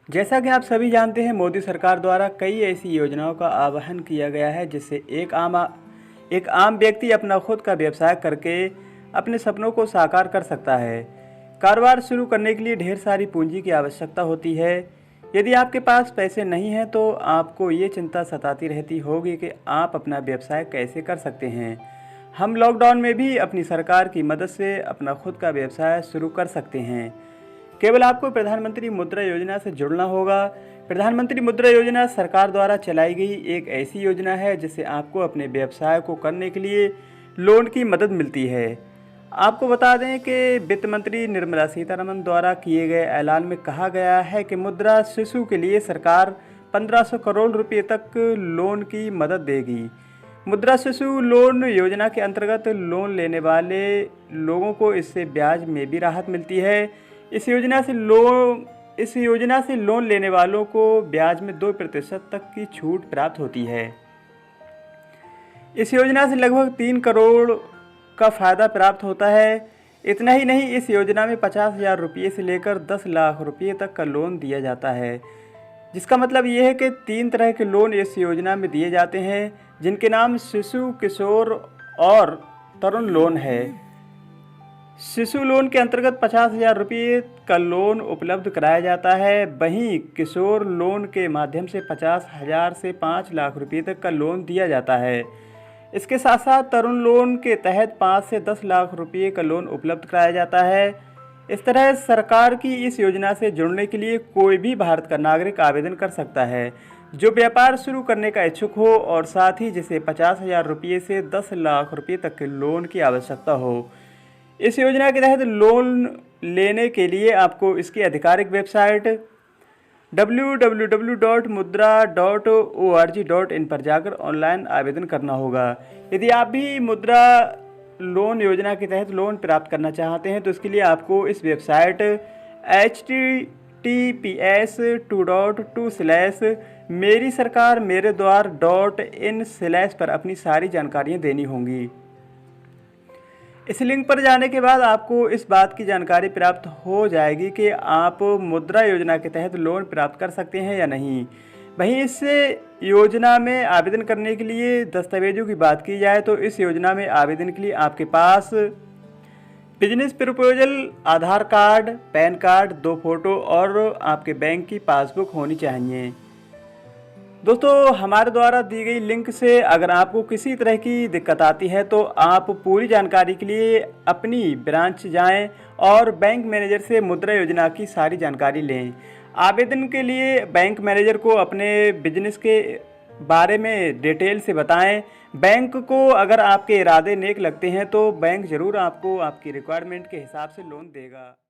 जैसा कि आप सभी जानते हैं, मोदी सरकार द्वारा कई ऐसी योजनाओं का आह्वान किया गया है जिससे एक आम व्यक्ति अपना खुद का व्यवसाय करके अपने सपनों को साकार कर सकता है। कारोबार शुरू करने के लिए ढेर सारी पूंजी की आवश्यकता होती है। यदि आपके पास पैसे नहीं हैं तो आपको ये चिंता सताती रहती होगी कि आप अपना व्यवसाय कैसे कर सकते हैं। हम लॉकडाउन में भी अपनी सरकार की मदद से अपना खुद का व्यवसाय शुरू कर सकते हैं। केवल आपको प्रधानमंत्री मुद्रा योजना से जुड़ना होगा। प्रधानमंत्री मुद्रा योजना सरकार द्वारा चलाई गई एक ऐसी योजना है जिससे आपको अपने व्यवसाय को करने के लिए लोन की मदद मिलती है। आपको बता दें कि वित्त मंत्री निर्मला सीतारमण द्वारा किए गए ऐलान में कहा गया है कि मुद्रा शिशु के लिए सरकार 1500 करोड़ रुपए तक लोन की मदद देगी। मुद्रा शिशु लोन योजना के अंतर्गत लोन लेने वाले लोगों को इससे ब्याज में भी राहत मिलती है। इस योजना से लोन लेने वालों को ब्याज में 2% तक की छूट प्राप्त होती है। इस योजना से लगभग 3 करोड़ का फ़ायदा प्राप्त होता है। इतना ही नहीं, इस योजना में 50,000 रुपये से लेकर 10 लाख रुपये तक का लोन दिया जाता है, जिसका मतलब ये है कि 3 तरह के लोन इस योजना में दिए जाते हैं, जिनके नाम शिशु, किशोर और तरुण लोन है। शिशु लोन के अंतर्गत 50,000 रुपये का लोन उपलब्ध कराया जाता है। वहीं किशोर लोन के माध्यम से 50,000 से 5 लाख रुपये तक का लोन दिया जाता है। इसके साथ साथ तरुण लोन के तहत 5 से 10 लाख रुपये का लोन उपलब्ध कराया जाता है। इस तरह सरकार की इस योजना से जुड़ने के लिए कोई भी भारत का नागरिक आवेदन कर सकता है जो व्यापार शुरू करने का इच्छुक हो और साथ ही जिसे 50,000 रुपये से 10 लाख रुपये तक के लोन की आवश्यकता हो। इस योजना के तहत लोन लेने के लिए आपको इसकी आधिकारिक वेबसाइट www.mudra.org.in पर जाकर ऑनलाइन आवेदन करना होगा। यदि आप भी मुद्रा लोन योजना के तहत लोन प्राप्त करना चाहते हैं तो इसके लिए आपको इस वेबसाइट https://मेरी-सरकार-मेरे-द्वार.in/ पर अपनी सारी जानकारियाँ देनी होंगी। इस लिंक पर जाने के बाद आपको इस बात की जानकारी प्राप्त हो जाएगी कि आप मुद्रा योजना के तहत लोन प्राप्त कर सकते हैं या नहीं। वहीं इस योजना में आवेदन करने के लिए दस्तावेजों की बात की जाए तो इस योजना में आवेदन के लिए आपके पास बिजनेस प्रपोजल, आधार कार्ड, पैन कार्ड, 2 फोटो और आपके बैंक की पासबुक होनी चाहिए। दोस्तों, हमारे द्वारा दी गई लिंक से अगर आपको किसी तरह की दिक्कत आती है तो आप पूरी जानकारी के लिए अपनी ब्रांच जाएं और बैंक मैनेजर से मुद्रा योजना की सारी जानकारी लें। आवेदन के लिए बैंक मैनेजर को अपने बिजनेस के बारे में डिटेल से बताएं। बैंक को अगर आपके इरादे नेक लगते हैं तो बैंक ज़रूर आपको आपकी रिक्वायरमेंट के हिसाब से लोन देगा।